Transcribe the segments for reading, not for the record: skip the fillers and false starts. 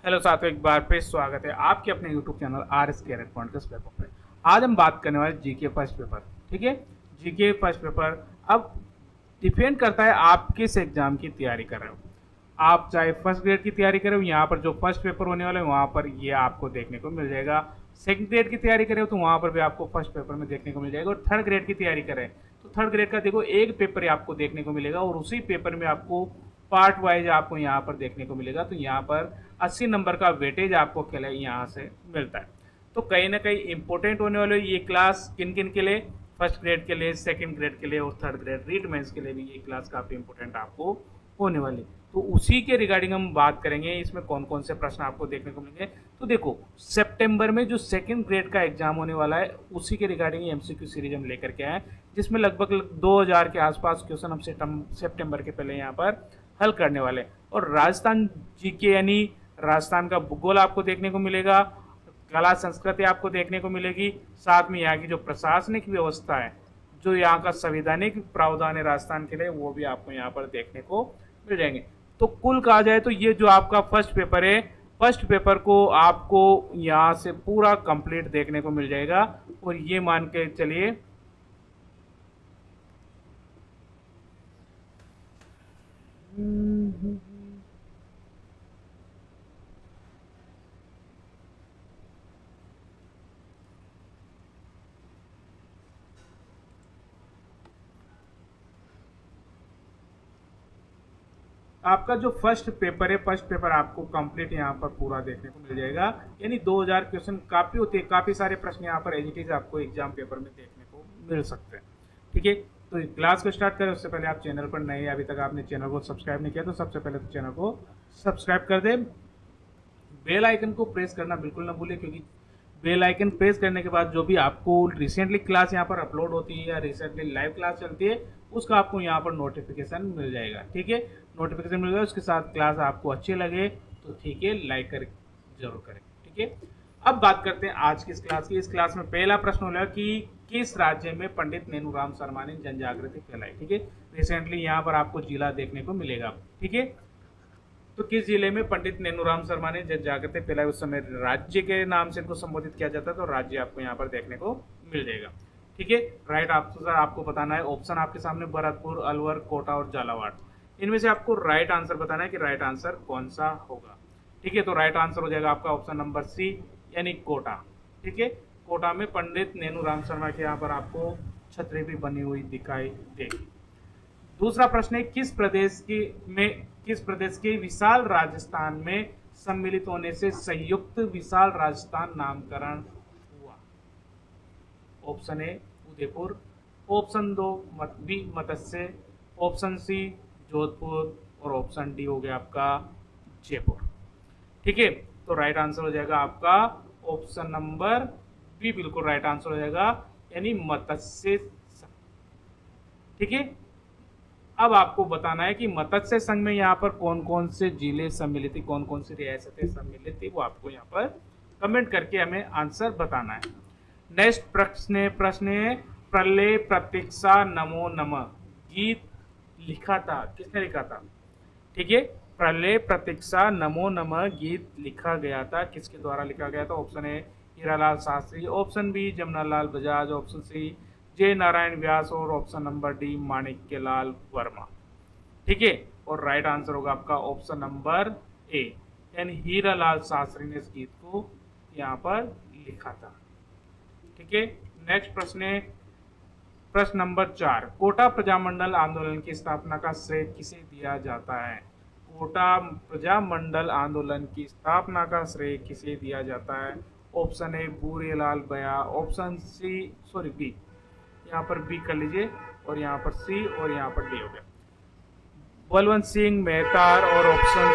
Hello साथियों, एक बार फिर स्वागत है आपके अपने यूट्यूब चैनल आर एस के पॉइंटर्स पेपर पे। आज हम बात करने वाले जीके फर्स्ट पेपर। ठीक है, जीके फर्स्ट पेपर अब डिपेंड करता है आप किस एग्जाम की तैयारी कर रहे हो। आप चाहे फर्स्ट ग्रेड की तैयारी करें, यहाँ पर जो फर्स्ट पेपर होने वाला है वहाँ पर ये आपको देखने को मिल जाएगा। सेकंड ग्रेड की तैयारी करें तो वहाँ पर भी आपको फर्स्ट पेपर में देखने को मिल जाएगा। और थर्ड ग्रेड की तैयारी करें तो थर्ड ग्रेड का देखो एक पेपर ही आपको देखने को मिलेगा और उसी पेपर में आपको पार्ट वाइज आपको यहाँ पर देखने को मिलेगा। तो यहाँ पर 80 नंबर का वेटेज आपको खेले यहाँ से मिलता है। तो कहीं ना कहीं इंपॉर्टेंट होने वाले ये क्लास किन किन के लिए, फर्स्ट ग्रेड के लिए, सेकंड ग्रेड के लिए और थर्ड ग्रेड रीड मेंस के लिए भी ये क्लास काफ़ी इंपॉर्टेंट आपको होने वाली। तो उसी के रिगार्डिंग हम बात करेंगे इसमें कौन कौन से प्रश्न आपको देखने को मिलेंगे। तो देखो, सितंबर में जो सेकंड ग्रेड का एग्जाम होने वाला है उसी के रिगार्डिंग एमसीक्यू सीरीज हम लेकर के आए, जिसमें लगभग 2000 के आसपास क्वेश्चन हम सितंबर के पहले यहाँ पर हल करने वाले। और राजस्थान जीके यानी राजस्थान का भूगोल आपको देखने को मिलेगा, कला संस्कृति आपको देखने को मिलेगी, साथ में यहाँ की जो प्रशासनिक व्यवस्था है, जो यहाँ का संवैधानिक प्रावधान है राजस्थान के लिए, वो भी आपको यहाँ पर देखने को मिल जाएंगे। तो कुल कहा जाए तो ये जो आपका फर्स्ट पेपर है, फर्स्ट पेपर को आपको यहाँ से पूरा कंप्लीट देखने को मिल जाएगा। और ये मान के चलिए आपका जो फर्स्ट पेपर है, फर्स्ट पेपर आपको कंप्लीट यहाँ पर पूरा देखने को मिल जाएगा। यानी 2000 क्वेश्चन काफ़ी होते हैं, काफ़ी सारे प्रश्न यहाँ पर एज इट इज आपको एग्जाम पेपर में देखने को मिल सकते हैं। ठीक है, तो क्लास को स्टार्ट करें उससे पहले आप चैनल पर नए, अभी तक आपने चैनल को सब्सक्राइब नहीं किया तो सबसे पहले तो चैनल को सब्सक्राइब कर दें। बेल आइकन को प्रेस करना बिल्कुल ना भूलें, क्योंकि बेल आइकन प्रेस करने के बाद जो भी आपको रिसेंटली क्लास यहाँ पर अपलोड होती है या रिसेंटली लाइव क्लास चलती है उसका आपको यहाँ पर नोटिफिकेशन मिल जाएगा। ठीक है, नोटिफिकेशन मिल जाएगा, उसके साथ क्लास आपको अच्छी लगे तो ठीक है लाइक कर जरूर करें। ठीक है, अब बात करते हैं आज की इस क्लास की। इस क्लास में पहला प्रश्न होगा कि किस राज्य में पंडित नेनूराम शर्मा ने जन जागृति फैलाई। ठीक है, रिसेंटली यहाँ पर आपको जिला देखने को मिलेगा। ठीक है, तो किस जिले में पंडित नेनूराम शर्मा ने जन जागृति फैलाई, उस समय राज्य के नाम से इनको संबोधित किया जाता है, तो राज्य आपको यहाँ पर देखने को मिल जाएगा। ठीक है, राइट आंसर आपको बताना है। ऑप्शन आपके सामने भरतपुर, अलवर, कोटा और झालावाड़। इनमें से आपको राइट आंसर बताना है कि राइट आंसर कौन सा होगा। ठीक है, तो राइट आंसर हो जाएगा आपका ऑप्शन नंबर सी यानी कोटा। ठीक है, कोटा में पंडित नेनूराम शर्मा के यहाँ पर आपको छतरी भी बनी हुई दिखाई देगी। दूसरा प्रश्न है किस प्रदेश के विशाल राजस्थान में सम्मिलित होने से संयुक्त विशाल राजस्थान नामकरण हुआ। ऑप्शन ए उदयपुर, ऑप्शन दो बी मत्स्य, ऑप्शन सी जोधपुर और ऑप्शन डी हो गया आपका जयपुर। ठीक है, तो राइट आंसर हो जाएगा आपका ऑप्शन नंबर बी, बिल्कुल राइट आंसर हो जाएगा यानी मत्स्य। ठीक है, अब आपको बताना है कि मत्स्य संघ में यहाँ पर कौन कौन से जिले सम्मिलित थी, कौन कौन सी रियासतें सम्मिलित थी, वो आपको यहाँ पर कमेंट करके हमें आंसर बताना है। नेक्स्ट प्रश्न है प्रलय प्रतीक्षा नमो नमः गीत लिखा था, किसने लिखा था। ठीक है, प्रलय प्रतीक्षा नमो नमः गीत लिखा गया था, किसके द्वारा लिखा गया था। Option A Hiralal Shastri, option B Jamnalal Bajaj, option C Jai Narayan Vyas और option number D Manikyalal Verma. ठीक है, और राइट आंसर होगा आपका ऑप्शन नंबर ए यानी हीरालाल शास्त्री ने इस गीत को यहाँ पर लिखा था। ठीक है, नेक्स्ट प्रश्न है प्रश्न नंबर 4, कोटा प्रजामंडल आंदोलन की स्थापना का श्रेय किसे दिया जाता है। कोटा प्रजामंडल आंदोलन की स्थापना का श्रेय किसे दिया जाता है। ऑप्शन ए बूरेलाल बया, ऑप्शन सी बी, यहाँ पर बी कर लीजिए और यहाँ पर सी और यहाँ पर डी हो गया बलवंत सिंह मेहतार और ऑप्शन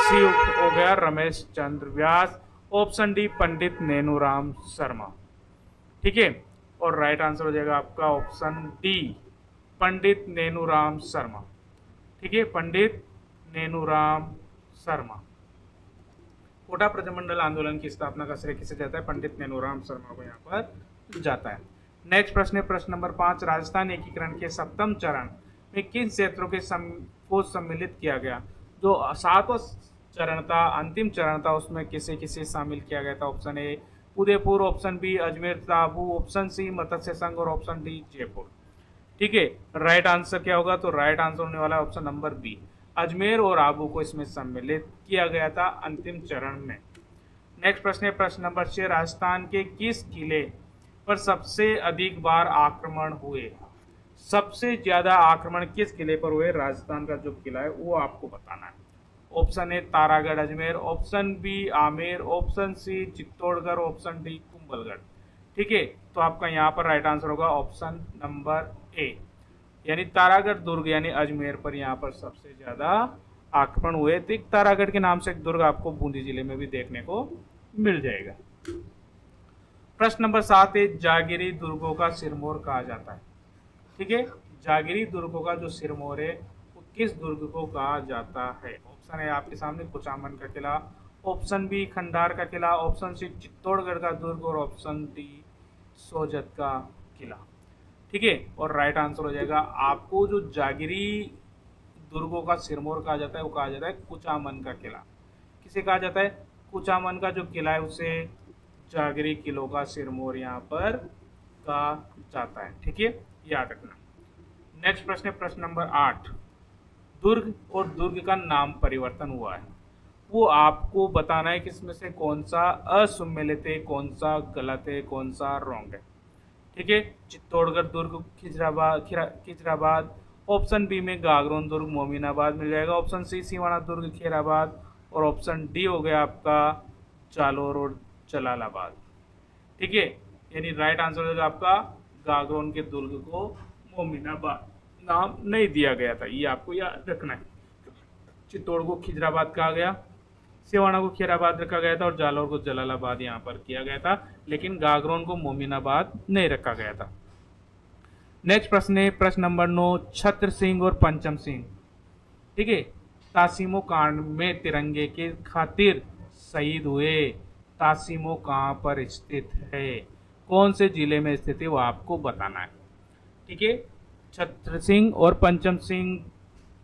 सी हो गया रमेश चंद्र व्यास, ऑप्शन डी पंडित नेनूराम शर्मा। ठीक है, और राइट आंसर हो जाएगा आपका ऑप्शन डी पंडित नेनूराम शर्मा। ठीक है, पंडित नेनूराम शर्मा। कोटा प्रजामंडल आंदोलन की स्थापना का श्रेय किसे जाता है, पंडित नेनूराम शर्मा को यहाँ पर जाता है। नेक्स्ट प्रश्न है प्रश्न नंबर 5, राजस्थान एकीकरण के 7वें चरण में किन क्षेत्रों को सम्मिलित किया गया। जो 7वां चरण था, अंतिम चरण था, उसमें किसे किसे शामिल किया गया था? Option A Udaipur, option B Ajmer ताबू, ऑप्शन सी मत्स्य संघ और ऑप्शन डी जयपुर। ठीक है, राइट आंसर क्या होगा? तो राइट आंसर होने वाला है ऑप्शन नंबर बी, अजमेर और आबू को इसमें सम्मिलित किया गया था अंतिम चरण में। नेक्स्ट प्रश्न है प्रश्न नंबर 6, राजस्थान के किस किले पर सबसे अधिक बार आक्रमण हुए? सबसे ज्यादा आक्रमण किस किले पर हुए? राजस्थान का जो किला है वो आपको बताना है। Option A Taragarh Ajmer, option B Amer, option C Chittorgarh, option D Kumbhalgarh. ठीक है, तो आपका यहाँ पर राइट आंसर होगा ऑप्शन नंबर ए, यानी तारागढ़ दुर्ग यानी अजमेर पर यहाँ पर सबसे ज्यादा आक्रमण हुए थे। तारागढ़ के नाम से एक दुर्ग आपको बूंदी जिले में भी देखने को मिल जाएगा। प्रश्न नंबर 7 है, जागिरी दुर्गों का सिरमौर कहा जाता है। ठीक है, जागिरी दुर्गों का जो सिरमौर है वो किस दुर्ग को कहा जाता है? ऑप्शन है आपके सामने कुचामन का किला, ऑप्शन बी खंडार का किला, ऑप्शन सी चित्तौड़गढ़ का दुर्ग और ऑप्शन डी सोजत का किला। ठीक है, और राइट आंसर हो जाएगा आपको जो जागिरी दुर्गों का सिरमौर कहा जाता है वो कहा जाता है कुचामन का किला। किसे कहा जाता है? कुचामन का जो किला है उसे जागिरी किलों का सिरमौर यहाँ पर कहा जाता है। ठीक है, याद रखना। नेक्स्ट प्रश्न है प्रश्न नंबर 8, दुर्ग और दुर्ग का नाम परिवर्तन हुआ है, वो आपको बताना है कि इसमें से कौन सा असुमेलित है, कौन सा गलत है, कौन सा रॉन्ग है। ठीक है, चित्तौड़गढ़ दुर्ग खिजराबाद, ऑप्शन बी में गागरोन दुर्ग मोमिनाबाद मिल जाएगा, ऑप्शन सी सिवाना दुर्ग खेराबाद और ऑप्शन डी हो गया आपका जालोर और जलालाबाद। ठीक है, यानी राइट आंसर होगा आपका गागरोन के दुर्ग को मोमिनाबाद नाम नहीं दिया गया था, ये आपको याद रखना है। चित्तौड़ को खिजराबाद कहा गया, सिवाना को खेराबाद रखा गया था और जालौर को जलालाबाद यहाँ पर किया गया था, लेकिन गागरोन को मोमिनाबाद नहीं रखा गया था। नेक्स्ट प्रश्न है प्रश्न नंबर 9, छत्र सिंह और पंचम सिंह, ठीक है, तासीमो कांड में तिरंगे के खातिर शहीद हुए। तासीमो कहाँ पर स्थित है, कौन से जिले में स्थित है, वो आपको बताना है। ठीक है, छत्र सिंह और पंचम सिंह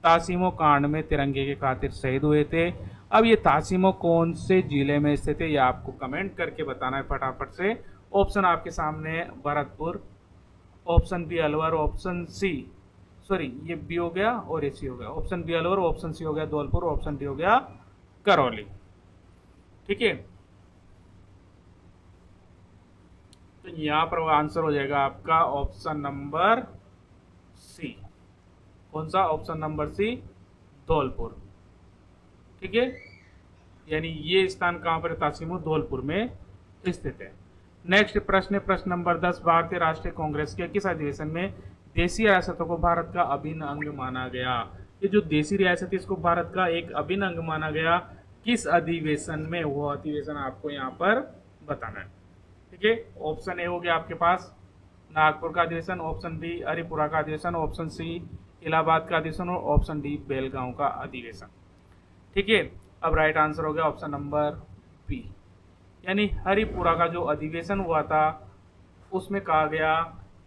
तासीमो कांड में तिरंगे के खातिर शहीद हुए थे। अब ये तासीमो कौन से जिले में स्थित है, ये आपको कमेंट करके बताना है फटाफट से। ऑप्शन आपके सामने है, Bharatpur, option B Alwar, option C sorry ये बी हो गया और ए सी हो गया, option B Alwar, option C हो गया धौलपुर, ऑप्शन डी हो गया करौली। ठीक है, तो यहां पर आंसर हो जाएगा आपका ऑप्शन नंबर सी। कौन सा? Option number C, Dholpur. ठीक है, यानी ये स्थान कहां पर? तासीमो धौलपुर में स्थित है। नेक्स्ट प्रश्न है प्रश्न नंबर 10, भारतीय राष्ट्रीय कांग्रेस के किस अधिवेशन में देसी रियासतों को भारत का अभिन्न अंग माना गया? ये जो देसी रियासत है इसको भारत का एक अभिन्न अंग माना गया, किस अधिवेशन में? वो अधिवेशन आपको यहाँ पर बताना है। ठीक है, ऑप्शन ए हो गया आपके पास नागपुर का अधिवेशन, ऑप्शन बी हरिपुरा का अधिवेशन, ऑप्शन सी इलाहाबाद का अधिवेशन और ऑप्शन डी बेलगांव का अधिवेशन। ठीक है, अब राइट आंसर हो गया ऑप्शन नंबर बी, यानी हरिपुरा का जो अधिवेशन हुआ था उसमें कहा गया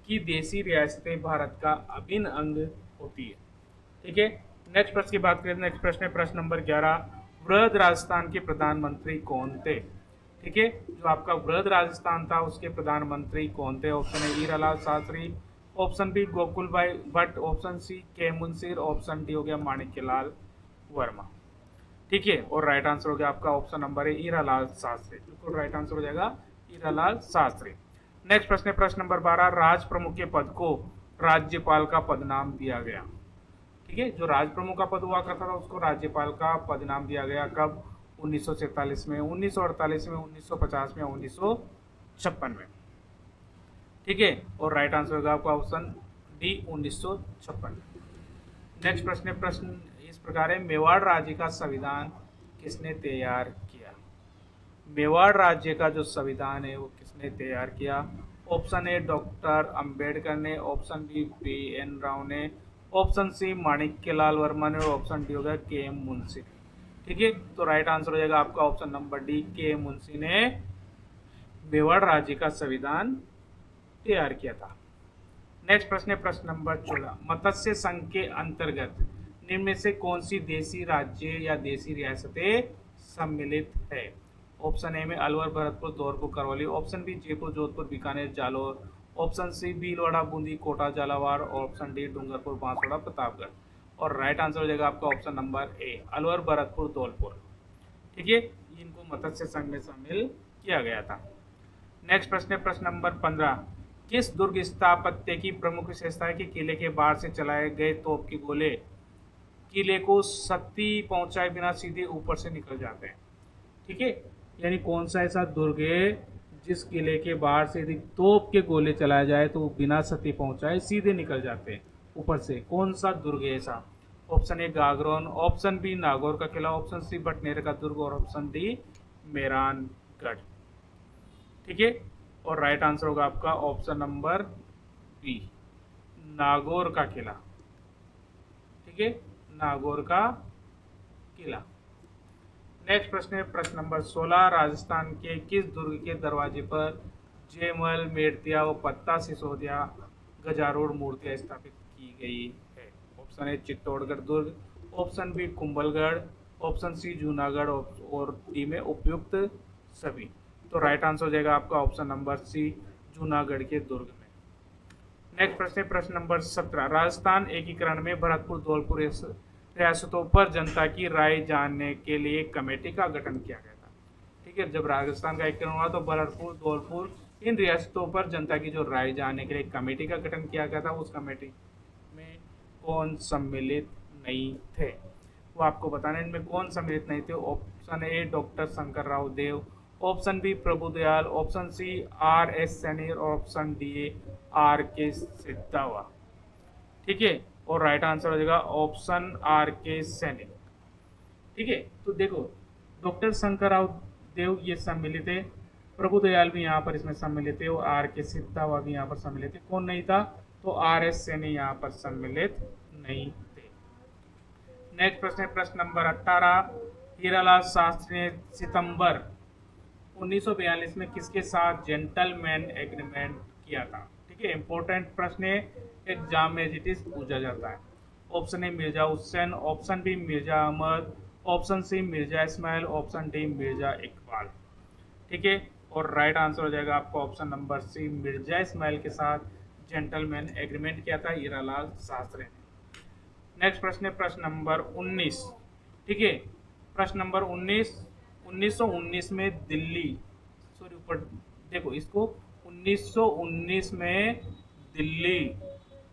कि देसी रियासतें भारत का अभिन्न अंग होती है। ठीक है, नेक्स्ट प्रश्न की बात करें। नेक्स्ट प्रश्न है प्रश्न नंबर 11, वृहद राजस्थान के प्रधानमंत्री कौन थे? ठीक है, जो आपका वृहद राजस्थान था उसके प्रधानमंत्री कौन थे? Option A Hiralal Shastri, option B Gokul Bhai Bhatt, option C के मुंशीर, ऑप्शन डी हो गया माणिक्यलाल वर्मा। ठीक है, और राइट आंसर हो गया आपका ऑप्शन नंबर है हीरालाल शास्त्री, बिल्कुल राइट आंसर हो जाएगा हीरालाल शास्त्री। नेक्स्ट प्रश्न है प्रश्न नंबर 12, राज प्रमुख के पद को राज्यपाल का पदनाम दिया गया। ठीक है, जो राज प्रमुख का पद हुआ करता था उसको राज्यपाल का पदनाम दिया गया। कब? 1947 में, 1948 में, 1950 में, 1956 में। ठीक है, और राइट आंसर होगा आपका ऑप्शन डी 1956। नेक्स्ट प्रश्न है प्रश्न इस प्रकार है, मेवाड़ राज्य का संविधान किसने तैयार किया? मेवाड़ राज्य का जो संविधान है वो किसने तैयार किया? ऑप्शन ए डॉक्टर अंबेडकर ने, ऑप्शन बी BN राव ने, ऑप्शन सी माणिक्यलाल वर्मा ने और ऑप्शन डी होगा KM मुंशी। ठीक है, तो राइट आंसर हो जाएगा आपका option number D, KM Munshi ने मेवाड़ राज्य का संविधान तैयार किया था। नेक्स्ट प्रश्न है प्रश्न नंबर 14, मत्स्य संघ के अंतर्गत निम्न में से कौन सी देसी राज्य या देसी रियासतें सम्मिलित है? ऑप्शन ए में Alwar, Bharatpur, Dholpur, Karauli. Option B Jaipur, Jodhpur, Bikaner, Jalore. Option C Bhilwara, Bundi, Kota, Jhalawar. और ऑप्शन डी डूंगरपुर, बांसवाड़ा, प्रतापगढ़। और राइट आंसर हो जाएगा आपका option number A, Alwar, Bharatpur, Dholpur. ठीक है, इनको मत्स्य संघ में शामिल किया गया था। नेक्स्ट प्रश्न है प्रश्न नंबर 15। किस दुर्ग स्थापत्य की प्रमुख विशेषता है कि किले के बाहर से चलाए गए तोप के गोले किले को क्षति पहुंचाए बिना सीधे ऊपर से निकल जाते हैं? ठीक है, यानी कौन सा ऐसा दुर्ग है जिस किले के बाहर से यदि तोप के गोले चलाए जाए तो बिना क्षति पहुंचाए सीधे निकल जाते हैं ऊपर से? कौन सा दुर्ग है ऐसा? Option A Gagron, option B Nagaur का किला, ऑप्शन सी बटनेर का दुर्ग और ऑप्शन डी मेहरानगढ़। ठीक है, और राइट आंसर होगा आपका ऑप्शन नंबर बी, नागौर का किला। ठीक है, नागौर का किला। नेक्स्ट प्रश्न है प्रश्न नंबर 16। राजस्थान के किस दुर्ग के दरवाजे पर जयमल, मेड़तिया व पत्ता सिसोदिया गजारूढ़ मूर्तियां स्थापित की गई है? ऑप्शन ए चित्तौड़गढ़ दुर्ग, option B Kumbhalgarh, option C Junagarh और डी में उपयुक्त सभी। तो राइट आंसर हो जाएगा आपका ऑप्शन नंबर सी, जूनागढ़ के दुर्ग में। नेक्स्ट प्रश्न है प्रश्न नंबर 17। राजस्थान एकीकरण में भरतपुर, धौलपुर रियासतों पर जनता की राय जानने के लिए कमेटी का गठन किया गया था। ठीक है, जब राजस्थान का एकीकरण हुआ तो भरतपुर, धौलपुर इन रियासतों पर जनता की जो राय जानने के लिए कमेटी का गठन किया गया था, उस कमेटी में कौन सम्मिलित नहीं थे वो आपको बताना है। इनमें कौन सम्मिलित नहीं थे? Option A doctor Shankar Rao Dev, option B Prabhudayal, option C R S Saini और ऑप्शन डी आर के सिद्धावा। ठीक है, और राइट आंसर हो जाएगा ऑप्शन आर के सैनी। ठीक है, तो देखो डॉक्टर शंकर राव देव ये सम्मिलित है, प्रभुदयाल भी यहाँ पर इसमें सम्मिलित है और आर के सिद्धावा भी यहाँ पर सम्मिलित है। कौन नहीं था? तो आर एस सैनी यहाँ पर सम्मिलित नहीं थे। नेक्स्ट प्रश्न है प्रश्न नंबर 18। हीरालाल शास्त्री ने सितंबर 1942 में किसके साथ जेंटलमैन एग्रीमेंट किया था? ठीक है, इंपॉर्टेंट प्रश्न है, एग्जाम में इट इज पूछा जाता है। Option A Mirza Hussain, option B Mirza Ahmad, option C Mirza Ismail, option D Mirza Iqbal. ठीक है, और राइट आंसर हो जाएगा आपका option number C, Mirza Ismail के साथ जेंटलमैन एग्रीमेंट किया था हीरालाल शास्त्री ने। नेक्स्ट प्रश्न है प्रश्न नंबर 19। ठीक है, प्रश्न नंबर 1919 में दिल्ली, सॉरी ऊपर देखो इसको, 1919 में दिल्ली,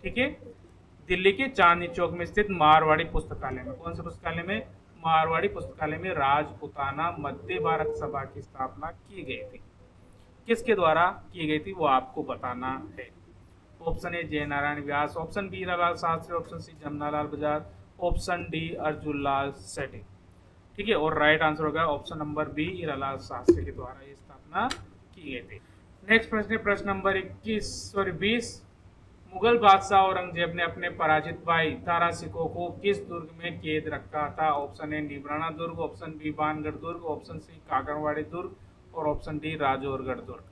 ठीक है, दिल्ली के चांदनी चौक में स्थित मारवाड़ी पुस्तकालय में, कौन से पुस्तकालय में? मारवाड़ी पुस्तकालय में राजपुताना मध्य भारत सभा की स्थापना की गई थी। किसके द्वारा की गई थी वो आपको बताना है। Option A Jai Narayan Vyas, option B Hiralal Shastri, option C Jamnalal Bajaj, option D Arjun Lal Sethi. ठीक है, और राइट आंसर होगा option number B, Hiralal Shastri के द्वारा ये स्थापना की गई थी। नेक्स्ट प्रश्न है प्रश्न नंबर 20। मुगल बादशाह औरंगजेब ने अपने पराजित भाई तारा सिको को किस दुर्ग में कैद रखा था? Option A Nibrana Durg, option B Bangarh Durg, option C Kakarwadi Durg और ऑप्शन डी राजौरगढ़ दुर्ग।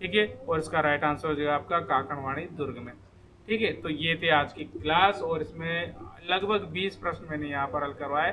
ठीक है, और इसका राइट आंसर हो जाएगा आपका काकड़वाड़ी दुर्ग में। ठीक है, तो ये थे आज की क्लास और इसमें लगभग 20 प्रश्न मैंने यहाँ पर हल करवाए।